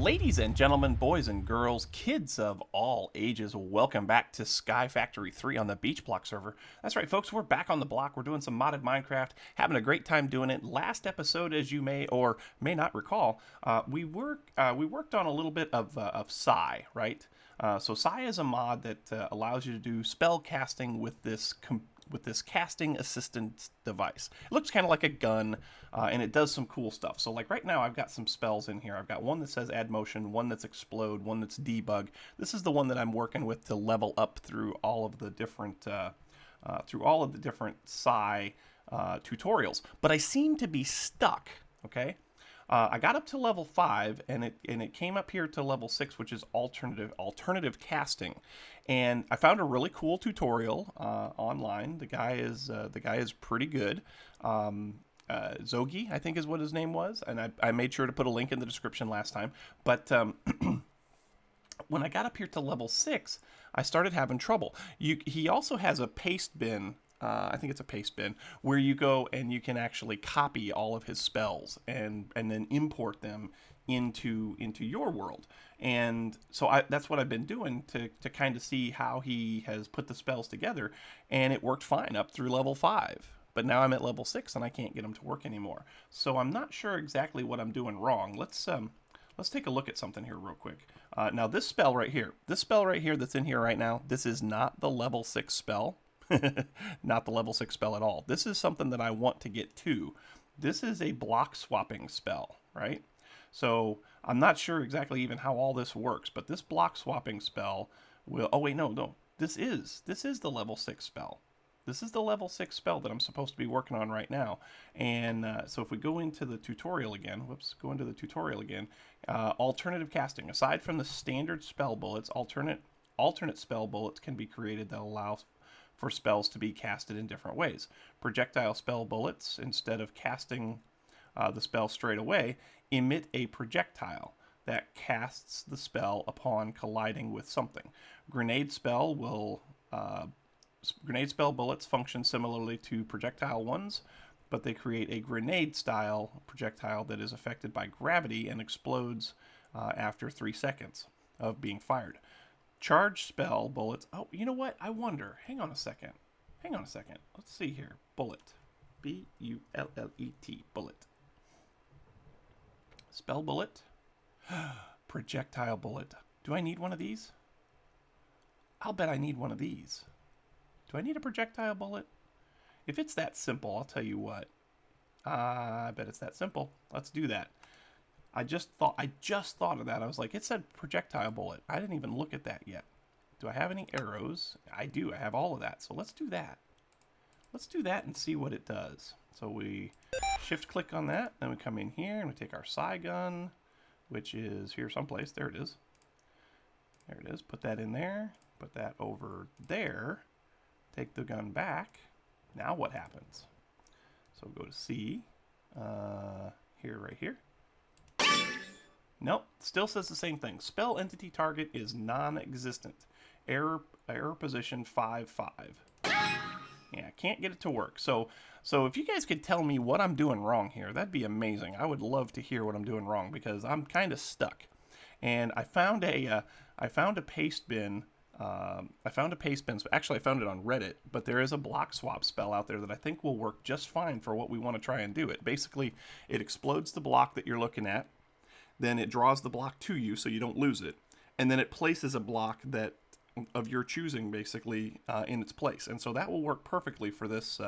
Ladies and gentlemen, boys and girls, kids of all ages, welcome back to SkyFactory 3 on the BeachBlock server. That's right, folks, we're back on the block. We're doing some modded Minecraft, having a great time doing it. Last episode, as you may or may not recall, we worked on a little bit of Psy, right? So Psy is a mod that allows you to do spell casting with this casting assistance device. It looks kind of like a gun, and it does some cool stuff. So like right now I've got some spells in here. I've got one that says add motion, one that's explode, one that's debug. This is the one that I'm working with to level up through all of the different Psy tutorials. But I seem to be stuck, okay? I got up to level 5, and it came up here to level 6, which is alternative casting, and I found a really cool tutorial online. The guy is pretty good. Zogi, I think, is what his name was, and I made sure to put a link in the description last time. But when I got up here to level 6, I started having trouble. He also has a paste bin. I think it's a paste bin where you go and you can actually copy all of his spells and then import them into your world. And so that's what I've been doing to kind of see how he has put the spells together, and it worked fine up through level 5. But now I'm at level 6 and I can't get him to work anymore. So I'm not sure exactly what I'm doing wrong. Let's take a look at something here real quick. Now this spell right here that's in here right now, this is not the level 6 spell. Not the level 6 spell at all. This is something that I want to get to. This is a block swapping spell, right? So I'm not sure exactly even how all this works, but this block swapping spell will... Oh wait, no. This is the level 6 spell. This is the level 6 spell that I'm supposed to be working on right now. And so if we go into the tutorial again, alternative casting. Aside from the standard spell bullets, alternate spell bullets can be created that allow for spells to be casted in different ways. Projectile spell bullets, instead of casting the spell straight away, emit a projectile that casts the spell upon colliding with something. Grenade spell bullets function similarly to projectile ones, but they create a grenade-style projectile that is affected by gravity and explodes after 3 seconds of being fired. Charge spell bullets. Oh, you know what? I wonder. Hang on a second. Let's see here. Bullet. B-U-L-L-E-T. Bullet. Spell bullet. Projectile bullet. Do I need one of these? I'll bet I need one of these. Do I need a projectile bullet? If it's that simple, I'll tell you what. I bet it's that simple. Let's do that. I just thought of that. I was like, it said projectile bullet. I didn't even look at that yet. Do I have any arrows? I do. I have all of that. So let's do that. Let's do that and see what it does. So we shift click on that. Then we come in here and we take our Psy gun, which is here someplace. There it is. There it is. Put that in there. Put that over there. Take the gun back. Now what happens? So go to C. Right here. Nope, still says the same thing. Spell entity target is non-existent. Error position 5-5. Yeah, can't get it to work. So if you guys could tell me what I'm doing wrong here, that'd be amazing. I would love to hear what I'm doing wrong because I'm kind of stuck. And I found a paste bin. Actually, I found it on Reddit, but there is a block swap spell out there that I think will work just fine for what we want to try and do. It basically, it explodes the block that you're looking at. Then it draws the block to you so you don't lose it, and then it places a block that of your choosing basically in its place, and so that will work perfectly for this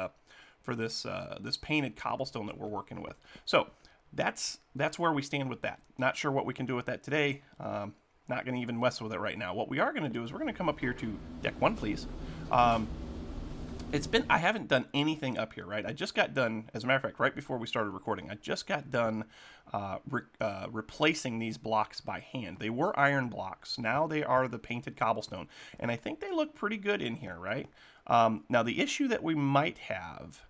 painted cobblestone that we're working with. So that's where we stand with that. Not sure what we can do with that today. Not going to even mess with it right now. What we are going to do is we're going to come up here to deck 1, please. I haven't done anything up here, right? I just got done, as a matter of fact, right before we started recording, I just got done replacing these blocks by hand. They were iron blocks. Now they are the painted cobblestone. And I think they look pretty good in here, right? Now, the issue that we might have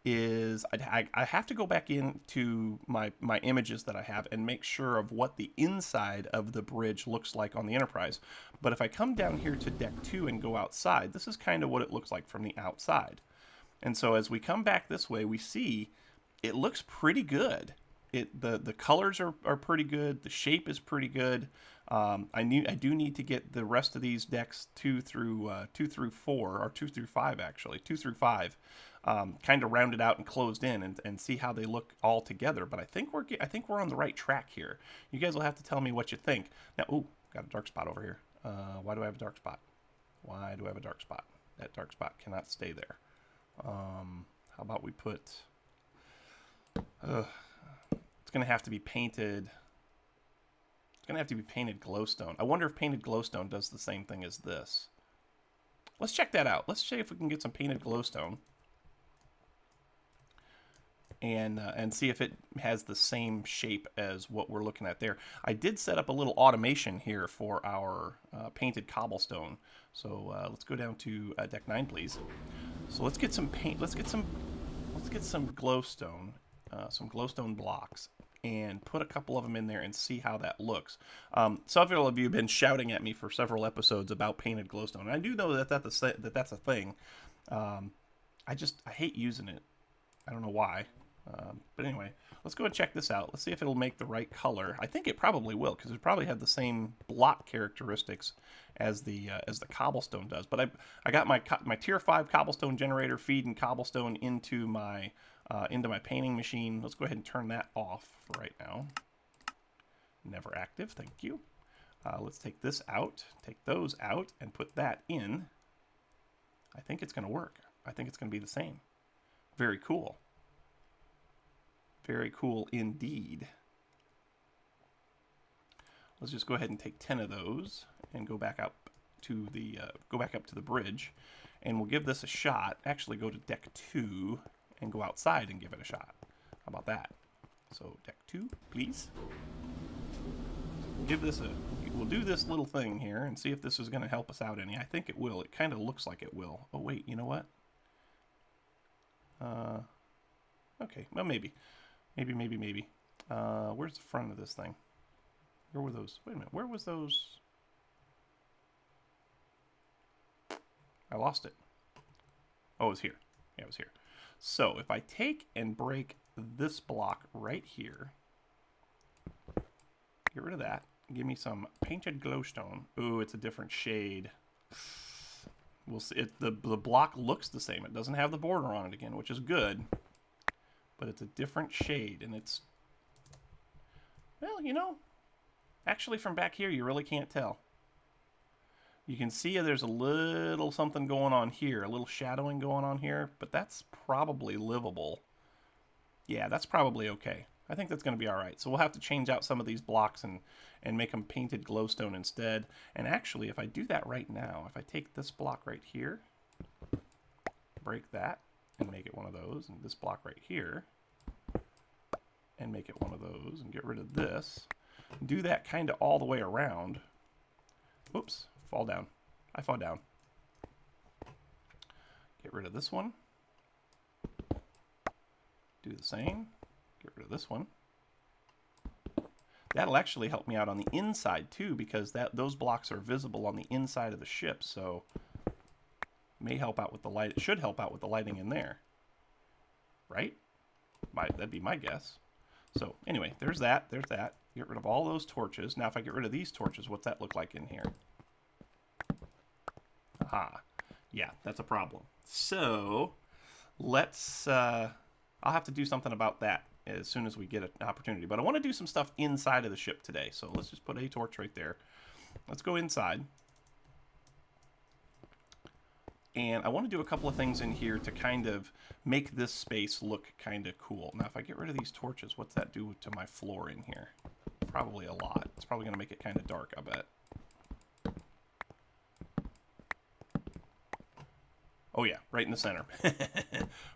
is I have to go back into my images that I have and make sure of what the inside of the bridge looks like on the Enterprise. But if I come down here to deck 2 and go outside, this is kind of what it looks like from the outside. And so as we come back this way, we see it looks pretty good. The colors are pretty good. The shape is pretty good. I do need to get the rest of these decks 2 through 4, or 2 through 5 actually, 2 through 5, kind of rounded out and closed in, and see how they look all together. But I think we're on the right track here. You guys will have to tell me what you think. Now, ooh, got a dark spot over here. Why do I have a dark spot? Why do I have a dark spot? That dark spot cannot stay there. How about we put... it's going to have to be painted... It's going to have to be painted glowstone. I wonder if painted glowstone does the same thing as this. Let's check that out. Let's see if we can get some painted glowstone. And see if it has the same shape as what we're looking at there. I did set up a little automation here for our painted cobblestone. So let's go down to deck 9, please. So let's get some paint. Let's get some glowstone, some glowstone blocks, and put a couple of them in there and see how that looks. Several of you have been shouting at me for several episodes about painted glowstone. And I do know that that's a thing. I hate using it. I don't know why. But anyway, let's go and check this out. Let's see if it'll make the right color. I think it probably will, because it probably have the same block characteristics as the cobblestone does. But I got my tier 5 cobblestone generator feeding cobblestone into my painting machine. Let's go ahead and turn that off for right now. Never active, thank you. Let's take this out, take those out, and put that in. I think it's going to work. I think it's going to be the same. Very cool. Very cool indeed. Let's just go ahead and take 10 of those and go back up to the bridge, and we'll give this a shot. Actually, go to deck 2 and go outside and give it a shot. How about that? So deck 2, please. We'll do this little thing here and see if this is going to help us out any. I think it will. It kind of looks like it will. Oh wait, you know what? Okay, well maybe. Maybe. Where's the front of this thing? Where were those? Wait a minute. Where was those? I lost it. Oh, it was here. Yeah, it was here. So if I take and break this block right here, get rid of that. Give me some painted glowstone. Ooh, it's a different shade. We'll see. The block looks the same. It doesn't have the border on it again, which is good. But it's a different shade, and it's, well, you know, actually from back here you really can't tell. You can see there's a little something going on here, a little shadowing going on here, but that's probably livable. Yeah, that's probably okay. I think that's going to be all right. So we'll have to change out some of these blocks and make them painted glowstone instead. And actually, if I do that right now, if I take this block right here, break that, and make it one of those, and this block right here, and make it one of those, and get rid of this. Do that kind of all the way around. Oops, fall down. I fall down. Get rid of this one. Do the same. Get rid of this one. That'll actually help me out on the inside too, because those blocks are visible on the inside of the ship, so may help out with the light. It should help out with the lighting in there, right? That'd be my guess. So anyway, there's that. Get rid of all those torches. Now if I get rid of these torches, what's that look like in here? Aha. Yeah, that's a problem. So let's I'll have to do something about that as soon as we get an opportunity. But I want to do some stuff inside of the ship today. So let's just put a torch right there. Let's go inside. And I want to do a couple of things in here to kind of make this space look kind of cool. Now, if I get rid of these torches, what's that do to my floor in here? Probably a lot. It's probably going to make it kind of dark, I bet. Oh yeah, right in the center.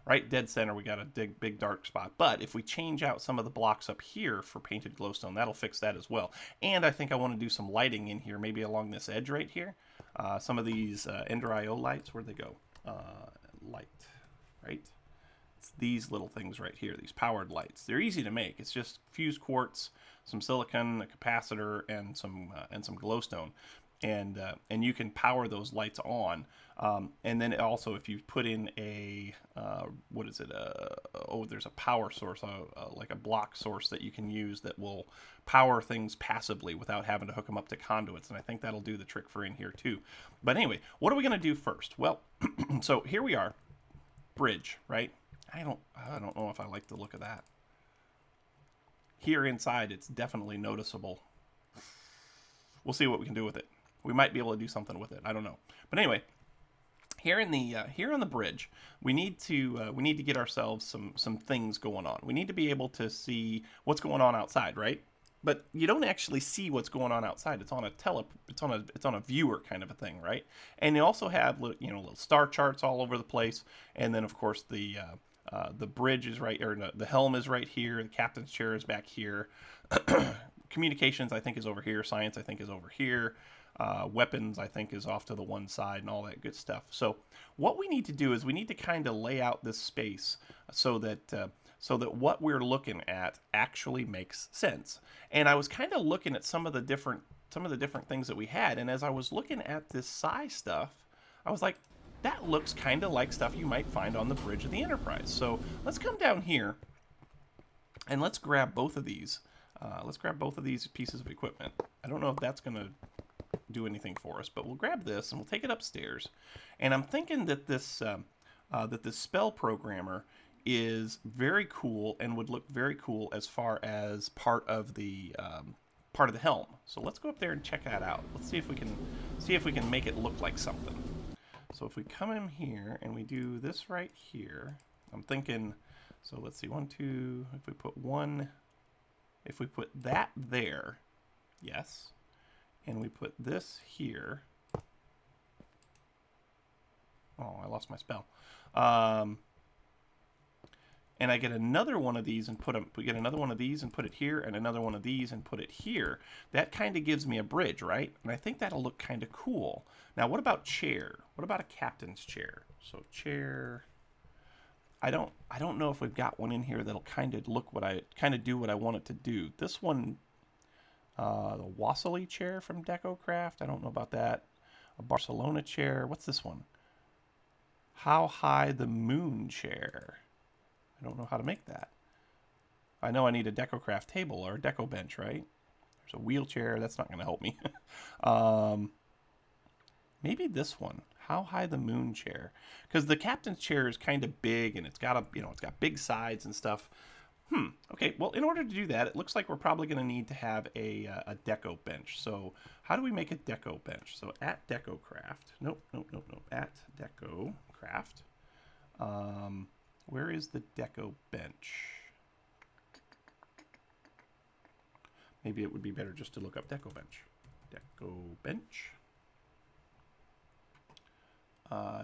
Right dead center, we got a big dark spot. But if we change out some of the blocks up here for painted glowstone, that'll fix that as well. And I think I want to do some lighting in here, maybe along this edge right here. Some of these Ender IO lights, where'd they go? Light, right? It's these little things right here, these powered lights. They're easy to make. It's just fused quartz, some silicon, a capacitor, and some glowstone. And you can power those lights on. And then also, if you put in a what is it? Oh, there's a power source, like a block source that you can use that will power things passively without having to hook them up to conduits. And I think that'll do the trick for in here too. But anyway, what are we going to do first? Well, so here we are, bridge, right? I don't know if I like the look of that. Here inside, it's definitely noticeable. We'll see what we can do with it. We might be able to do something with it. I don't know. But anyway, here in the here on the bridge, we need to get ourselves some things going on. We need to be able to see what's going on outside, right? But you don't actually see what's going on outside. It's on a viewer kind of a thing, right? And you also have little star charts all over the place. And then of course the bridge is right, or no, the helm is right here. The captain's chair is back here. Communications, I think, is over here. Science, I think, is over here. Weapons, I think, is off to the one side and all that good stuff. So what we need to do is we need to kind of lay out this space so that what we're looking at actually makes sense. And I was kind of looking at some of the different things that we had, and as I was looking at this size stuff, I was like, that looks kind of like stuff you might find on the bridge of the Enterprise. So let's come down here and let's grab both of these. Let's grab both of these pieces of equipment. I don't know if that's going to do anything for us, but we'll grab this and we'll take it upstairs. And I'm thinking that this spell programmer is very cool and would look very cool as far as part of the helm. So let's go up there and check that out. Let's see if we can make it look like something. So if we come in here and we do this right here, I'm thinking, so let's see, 1, 2, if we put that there, yes, and we put this here, oh, I lost my spell, and I get another one of these and we get another one of these and put it here, and another one of these and put it here. That kind of gives me a bridge, right? And I think that'll look kind of cool. Now, what about chair? What about a captain's chair? So chair, I don't know if we've got one in here that'll kind of do what I want it to do. This one, the Wassily chair from Deco Craft, I don't know about that. A Barcelona chair. What's this one? How High the Moon chair. I don't know how to make that. I know I need a DecoCraft table or a Deco Bench, right? There's a wheelchair. That's not going to help me. Maybe this one. How High the Moon chair. Because the captain's chair is kind of big and it's got it's got big sides and stuff. Okay, well, in order to do that, it looks like we're probably going to need to have a Deco Bench. So how do we make a Deco Bench? So at DecoCraft. Nope. At DecoCraft. Where is the Deco Bench? Maybe it would be better just to look up Deco Bench. Deco Bench.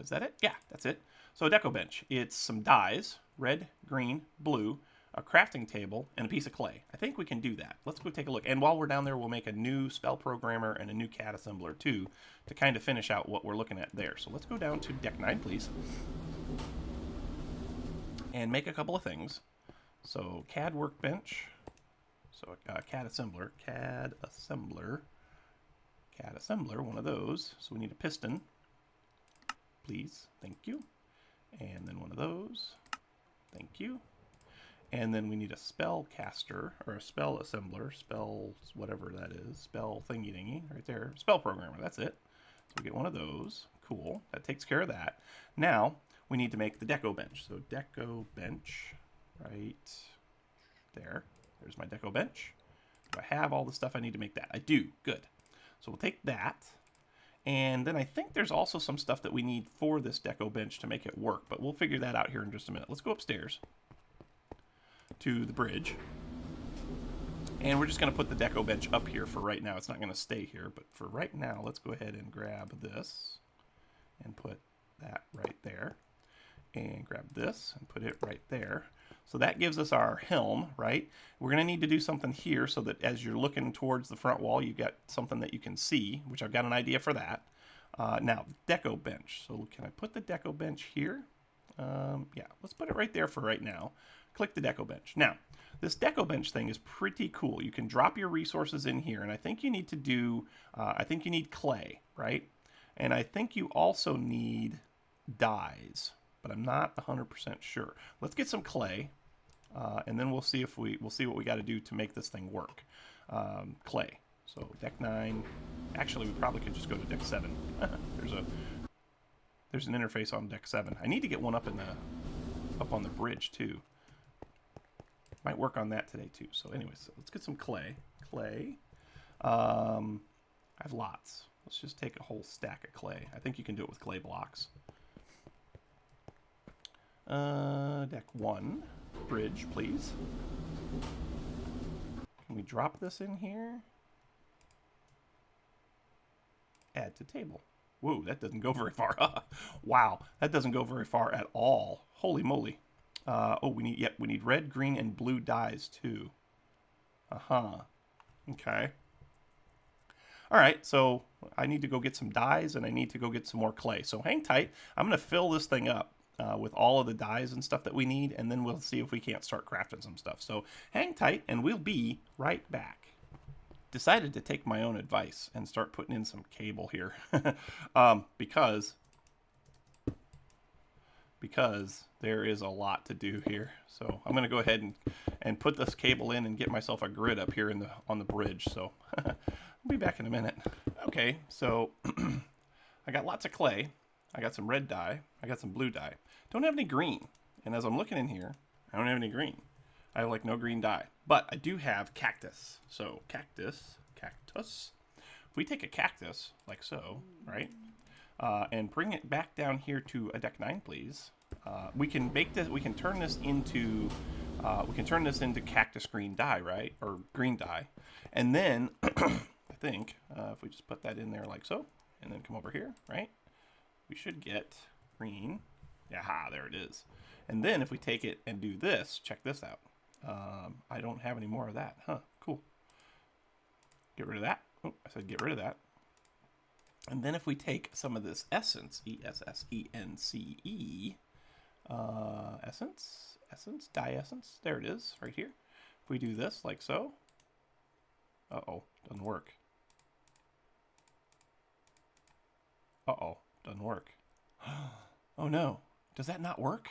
Is that it? Yeah, that's it. So a Deco Bench. It's some dyes, red, green, blue, a crafting table, and a piece of clay. I think we can do that. Let's go take a look. And while we're down there, we'll make a new spell programmer and a new CAD assembler too to kind of finish out what we're looking at there. So let's go down to Deck 9, please. And make a couple of things. So CAD Workbench. So CAD Assembler, one of those. So we need a piston, please, thank you. And then one of those, thank you. And then we need a spell caster, or a spell assembler, spells, whatever that is, spell thingy dingy, right there, spell programmer, that's it. So we get one of those, cool, that takes care of that. Now, we need to make the Deco Bench. So Deco Bench, right there. There's my Deco Bench. Do I have all the stuff I need to make that? I do. Good. So we'll take that. And then I think there's also some stuff that we need for this Deco Bench to make it work. But we'll figure that out here in just a minute. Let's go upstairs to the bridge. And we're just going to put the Deco Bench up here for right now. It's not going to stay here. But for right now, let's go ahead and grab this and put that right there. And grab this and put it right there. So that gives us our helm, right? We're going to need to do something here so that as you're looking towards the front wall, you've got something that you can see, which I've got an idea for that. Now, Deco Bench. So can I put the Deco Bench here? Yeah, let's put it right there for right now. Click the Deco Bench. Now, this Deco Bench thing is pretty cool. You can drop your resources in here, and I think you need to do, I think you need clay, right? And I think you also need dyes. but I'm not 100% sure. Let's get some clay, and then we'll see we'll see what we got to do to make this thing work. Clay. So deck 9. Actually, we probably could just go to deck 7. There's an interface on deck 7. I need to get one up on the bridge too. Might work on that today too. So anyways, so let's get some clay. Clay. I have lots. Let's just take a whole stack of clay. I think you can do it with clay blocks. Deck 1. Bridge, please. Can we drop this in here? Add to table. Whoa, that doesn't go very far. Wow, that doesn't go very far at all. Holy moly. Oh, we need red, green, and blue dyes too. Okay. All right, so I need to go get some dyes and I need to go get some more clay. So hang tight. I'm going to fill this thing up with all of the dyes and stuff that we need, and then we'll see if we can't start crafting some stuff. So hang tight and we'll be right back. Decided to take my own advice and start putting in some cable here because there is a lot to do here. So I'm going to go ahead and put this cable in and get myself a grid up here on the bridge. So I'll be back in a minute. Okay, so I got lots of clay. I got some red dye. I got some blue dye. Don't have any green. And as I'm looking in here, I don't have any green. I have like no green dye. But I do have cactus. So cactus. If we take a cactus, like so, right? And bring it back down here to a deck 9, please. We can make this. We can turn this into. Cactus green dye, right? Or green dye, and then I think if we just put that in there like so, and then come over here, right? We should get green. Aha, there it is. And then if we take it and do this, check this out. I don't have any more of that. Huh? Cool. Get rid of that. Oh, I said get rid of that. And then if we take some of this essence, E-S-S-E-N-C-E, essence, dye essence, there it is, right here. If we do this, like so, uh-oh, doesn't work. Uh-oh, doesn't work. Oh no, does that not work?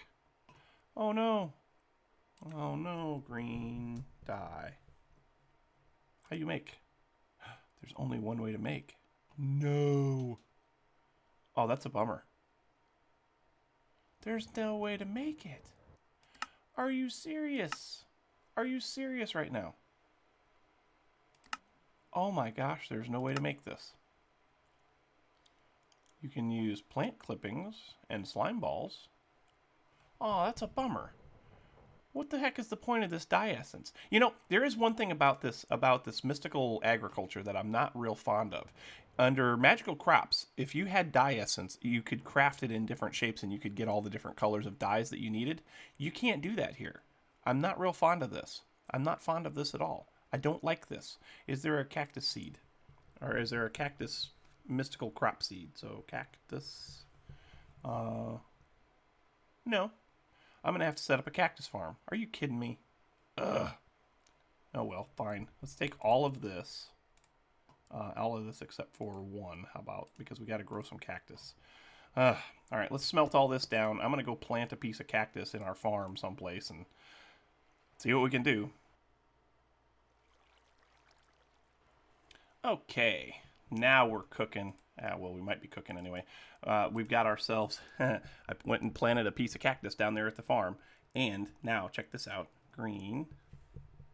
Oh no. Oh no, green dye. How do you make? There's only one way to make. No. Oh, that's a bummer. There's no way to make it. Are you serious? Are you serious right now? Oh my gosh, there's no way to make this. You can use plant clippings and slime balls. Oh, that's a bummer. What the heck is the point of this dye essence? You know, there is one thing about this mystical agriculture that I'm not real fond of. Under magical crops, if you had dye essence, you could craft it in different shapes and you could get all the different colors of dyes that you needed. You can't do that here. I'm not real fond of this. I'm not fond of this at all. I don't like this. Is there a cactus seed? Or is there a cactus mystical crop seed? So cactus. No. I'm going to have to set up a cactus farm. Are you kidding me? Ugh. Oh well, fine. Let's take all of this. All of this except for one. How about? Because we got to grow some cactus. All right, let's smelt all this down. I'm going to go plant a piece of cactus in our farm someplace and see what we can do. Okay, now we're cooking. Well, we might be cooking anyway. We've got ourselves, I went and planted a piece of cactus down there at the farm. And now, check this out. Green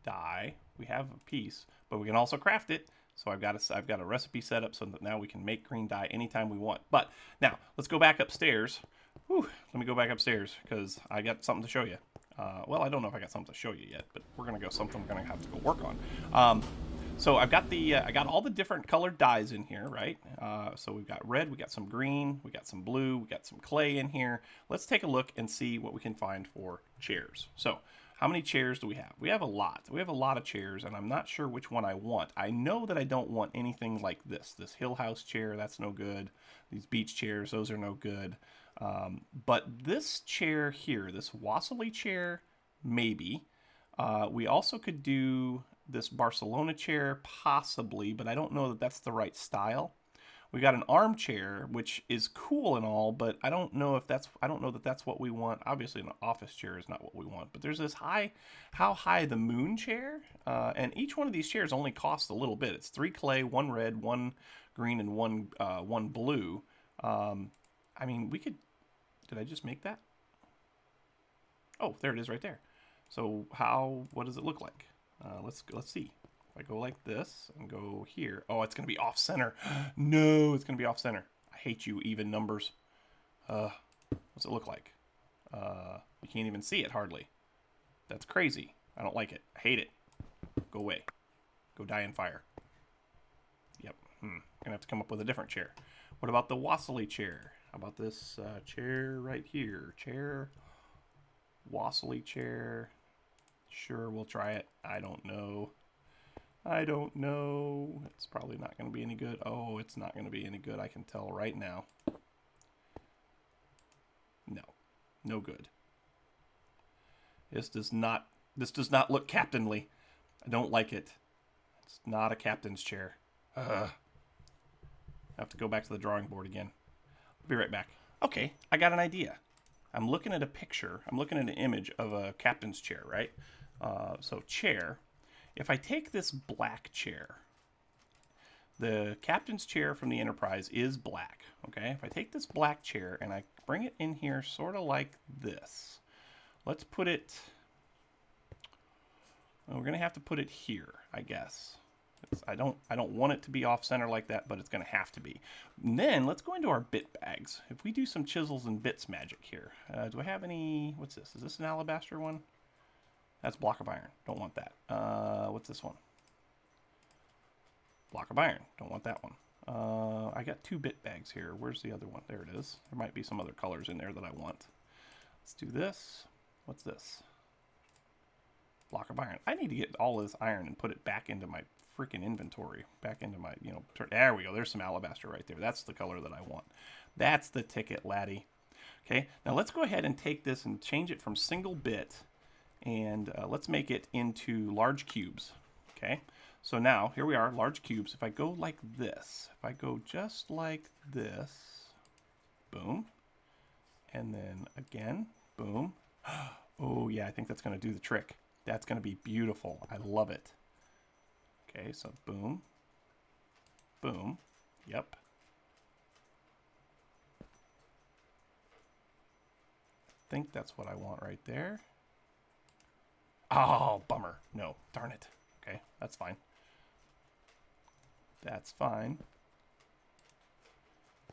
dye. We have a piece, but we can also craft it. So I've got a recipe set up so that now we can make green dye anytime we want. But now, let's go back upstairs. Whew, let me go back upstairs because I got something to show you. Well, I don't know if I got something to show you yet, but we're going to go something we're going to have to go work on. So I've got I got all the different colored dyes in here, right? So we've got red, we got some green, we got some blue, we got some clay in here. Let's take a look and see what we can find for chairs. So how many chairs do we have? We have a lot. We have a lot of chairs, and I'm not sure which one I want. I know that I don't want anything like this. This hill house chair, that's no good. These beach chairs, those are no good. But this chair here, this Wassily chair, maybe. We also could do this Barcelona chair, possibly, but I don't know that that's the right style. We got an armchair, which is cool and all, but I don't know that that's what we want. Obviously, an office chair is not what we want. But there's this how high the moon chair, and each one of these chairs only costs a little bit. It's 3 clay, 1 red, 1 green, and one blue. I mean, we could. Did I just make that? Oh, there it is right there. So what does it look like? Let's see. If I go like this and go here. Oh, it's going to be off center. No, it's going to be off center. I hate you, even numbers. What's it look like? You can't even see it hardly. That's crazy. I don't like it. I hate it. Go away. Go die in fire. Yep. Gonna have to come up with a different chair. What about the wassily chair? How about this chair right here? Chair. Wassily chair. Sure, we'll try it. I don't know. It's probably not going to be any good. Oh, it's not going to be any good. I can tell right now. No good. This does not look captainly. I don't like it. It's not a captain's chair. I have to go back to the drawing board again. I'll be right back. Okay, I got an idea. I'm looking at a picture. I'm looking at an image of a captain's chair, right? So chair. If I take this black chair, the captain's chair from the Enterprise is black, okay? If I take this black chair and I bring it in here sort of like this, let's put it, well, we're going to have to put it here, I guess. I don't want it to be off center like that, but it's going to have to be. And then let's go into our bit bags. If we do some chisels and bits magic here, do I have any, what's this? Is this an alabaster one? That's block of iron. Don't want that. What's this one? Block of iron. Don't want that one. I got 2 bit bags here. Where's the other one? There it is. There might be some other colors in there that I want. Let's do this. What's this? Block of iron. I need to get all this iron and put it back into my freaking inventory. Back into my, there we go. There's some alabaster right there. That's the color that I want. That's the ticket, laddie. Okay, now let's go ahead and take this and change it from single bit. And let's make it into large cubes. Okay, so now here we are, large cubes. If I go like this, if I go just like this, boom, and then again, boom. Oh yeah, I think that's going to do the trick. That's going to be beautiful. I love it. Okay, so boom, boom, yep. I think that's what I want right there. Oh, bummer. No, darn it. Okay, that's fine. That's fine.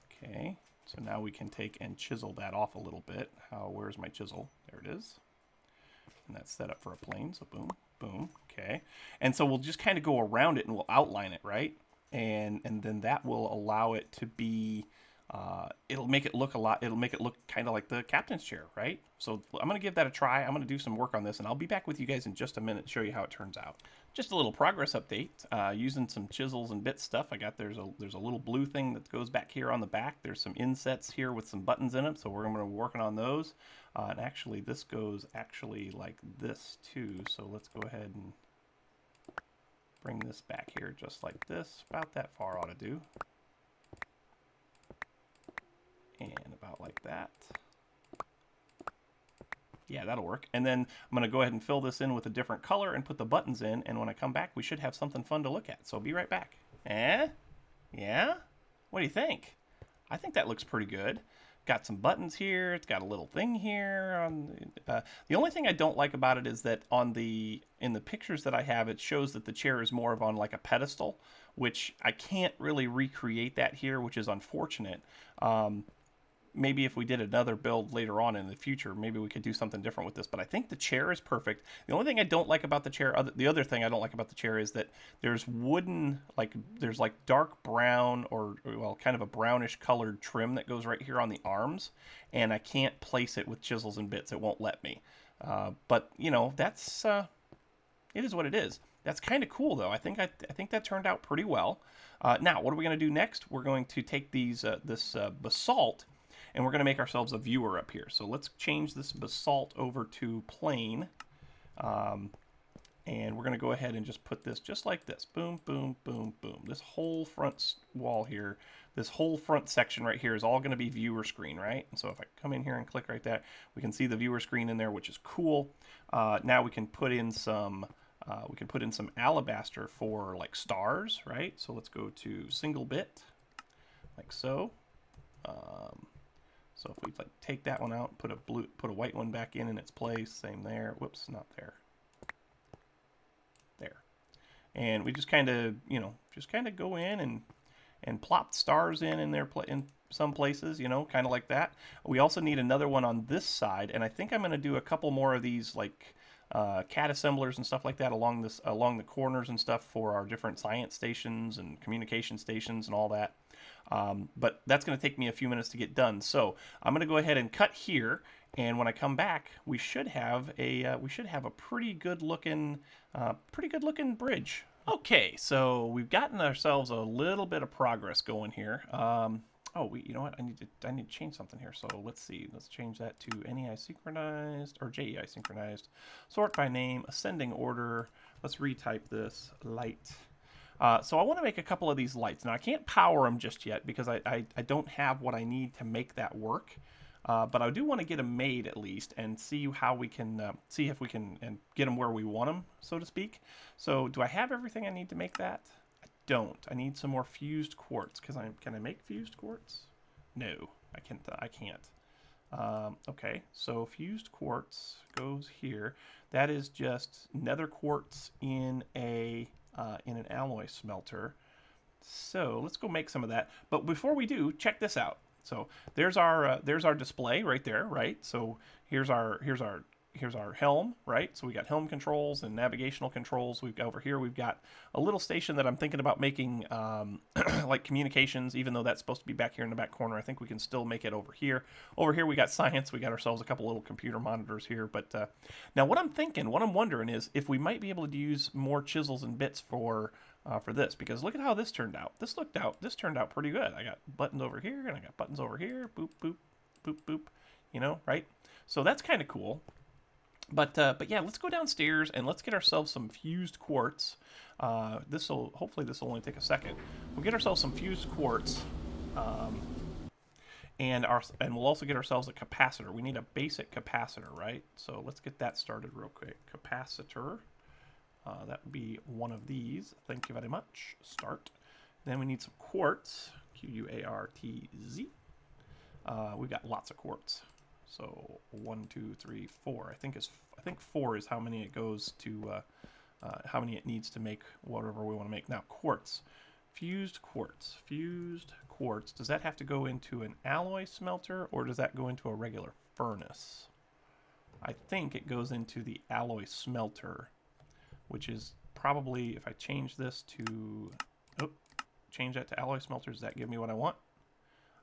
Okay, so now we can take and chisel that off a little bit. Where's my chisel? There it is. And that's set up for a plane, so boom, boom, okay. And so we'll just kind of go around it and we'll outline it, right? And then that will allow it to be, it'll make it look kind of like the captain's chair, right? So I'm going to give that a try. I'm going to do some work on this, and I'll be back with you guys in just a minute to show you how it turns out. Just a little progress update, using some chisels and bit stuff. There's a little blue thing that goes back here on the back. There's some insets here with some buttons in it, so we're going to be working on those. And actually, this goes like this too, so let's go ahead and bring this back here just like this. About that far ought to do. And about like that. Yeah, that'll work. And then I'm going to go ahead and fill this in with a different color and put the buttons in. And when I come back, we should have something fun to look at. So I'll be right back. Eh? Yeah? What do you think? I think that looks pretty good. Got some buttons here. It's got a little thing here. The only thing I don't like about it is that in the pictures that I have, it shows that the chair is more of on like a pedestal, which I can't really recreate that here, which is unfortunate. Maybe if we did another build later on in the future, maybe we could do something different with this. But I think the chair is perfect. The only thing I don't like about the chair, the other thing I don't like about the chair is that there's wooden, there's like dark brown or, well, kind of a brownish colored trim that goes right here on the arms. And I can't place it with chisels and bits. It won't let me. But, that's, it is what it is. That's kind of cool, though. I think that turned out pretty well. Now, what are we going to do next? We're going to take this basalt, and we're going to make ourselves a viewer up here. So let's change this basalt over to plain. And we're going to go ahead and just put this just like this. Boom, boom, boom, boom. This whole front wall here, this whole front section right here is all going to be viewer screen, right? And so if I come in here and click right there, we can see the viewer screen in there, which is cool. Now we can put in some alabaster for like stars, right? So let's go to single bit, like so. So if we like take that one out, put a white one back in its place, same there. Whoops, not there. There. And we just kind of, go in and plop stars in some places, kind of like that. We also need another one on this side, and I think I'm going to do a couple more of these like CAD assemblers and stuff like that along the corners and stuff for our different science stations and communication stations and all that. But that's going to take me a few minutes to get done. So I'm going to go ahead and cut here, and when I come back, we should have a pretty good looking bridge. Okay, so we've gotten ourselves a little bit of progress going here. You know what? I need to change something here. So let's see. Let's change that to NEI synchronized or JEI synchronized. Sort by name, ascending order. Let's retype this light. So I want to make a couple of these lights. Now I can't power them just yet because I don't have what I need to make that work. But I do want to get them made at least and see how we can see if we can and get them where we want them, so to speak. So do I have everything I need to make that? I don't. I need some more fused quartz. Can I make fused quartz? No, I can't. Okay, so fused quartz goes here. That is just nether quartz in an alloy smelter. So let's go make some of that. But before we do, check this out. So there's our display right there, right? So here's our helm, right? So we got helm controls and navigational controls. Over here we've got a little station that I'm thinking about making like communications, even though that's supposed to be back here in the back corner. I think we can still make it over here. Over here we got science. We got ourselves a couple little computer monitors here. But now what I'm wondering is if we might be able to use more chisels and bits for this, because look at how this turned out. This turned out pretty good. I got buttons over here and I got buttons over here. Boop, boop, boop, boop, right? So that's kind of cool. But yeah, let's go downstairs and let's get ourselves some fused quartz. Hopefully this will only take a second. We'll get ourselves some fused quartz, and we'll also get ourselves a capacitor. We need a basic capacitor, right? So let's get that started real quick. Capacitor. That would be one of these. Thank you very much. Start. Then we need some quartz. Quartz. We've got lots of quartz. So 1, 2, 3, 4. I think 4 is how many it goes to, how many it needs to make whatever we want to make. Now quartz, fused quartz. Does that have to go into an alloy smelter or does that go into a regular furnace? I think it goes into the alloy smelter, which is probably, if I change this to, change that to alloy smelter, does that give me what I want?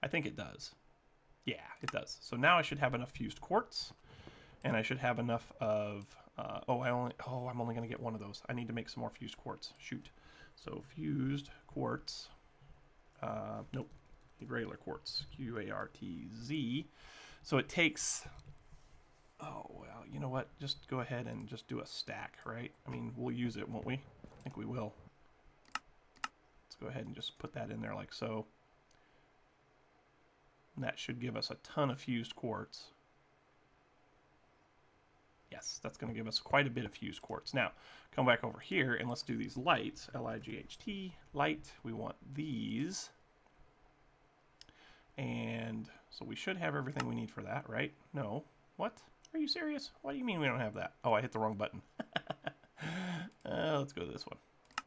I think it does. Yeah, it does. So now I should have enough fused quartz, and I should have enough of, I'm only going to get one of those. I need to make some more fused quartz. Shoot. So fused quartz, nope, regular quartz, Quartz. So it takes, you know what? Just go ahead and just do a stack, right? I mean, we'll use it, won't we? I think we will. Let's go ahead and just put that in there like so. And that should give us a ton of fused quartz. Yes, that's going to give us quite a bit of fused quartz. Now, come back over here and let's do these lights. L-I-G-H-T, light. We want these. And so we should have everything we need for that, right? No. What? Are you serious? What do you mean we don't have that? Oh, I hit the wrong button. Let's go to this one.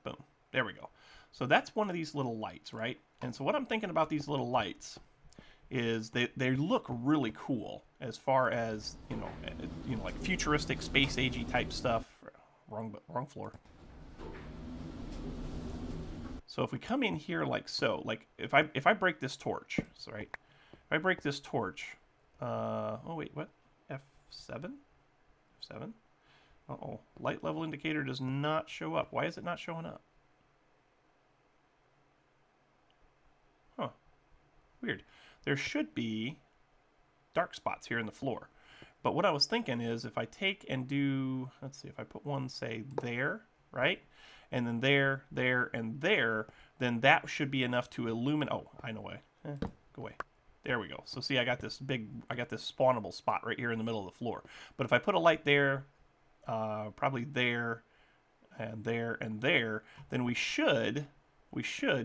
Boom. There we go. So that's one of these little lights, right? And so what I'm thinking about these little lights is they look really cool as far as, like futuristic space agey type stuff. Wrong floor. So if we come in here like so, like if I break this torch, so right, if I break this torch, oh wait, what? F7? F7? Uh-oh, light level indicator does not show up. Why is it not showing up? Huh, weird. There should be dark spots here in the floor. But what I was thinking is if I take and do, let's see, if I put one, say, there, right? And then there, and there, then that should be enough to illuminate. Oh, I know why. Go away. There we go. So see, I got this spawnable spot right here in the middle of the floor. But if I put a light there, probably there, and there, and there, then we should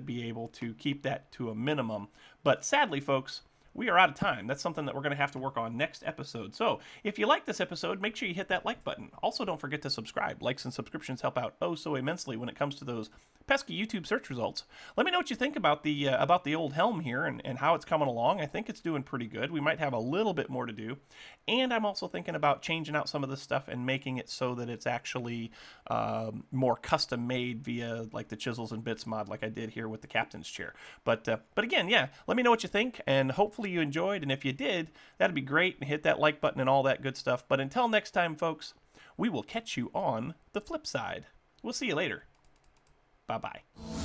be able to keep that to a minimum. But sadly, folks, we are out of time. That's something that we're going to have to work on next episode. So if you like this episode, make sure you hit that like button. Also, don't forget to subscribe. Likes and subscriptions help out oh so immensely when it comes to those pesky YouTube search results. Let me know what you think about the old helm here and how it's coming along. I think it's doing pretty good. We might have a little bit more to do. And I'm also thinking about changing out some of this stuff and making it so that it's actually more custom made via like the Chisels and Bits mod like I did here with the captain's chair. But again, yeah, let me know what you think, and hopefully you enjoyed. And if you did, that'd be great. And hit that like button and all that good stuff. But until next time, folks, we will catch you on the flip side. We'll see you later. Bye-bye.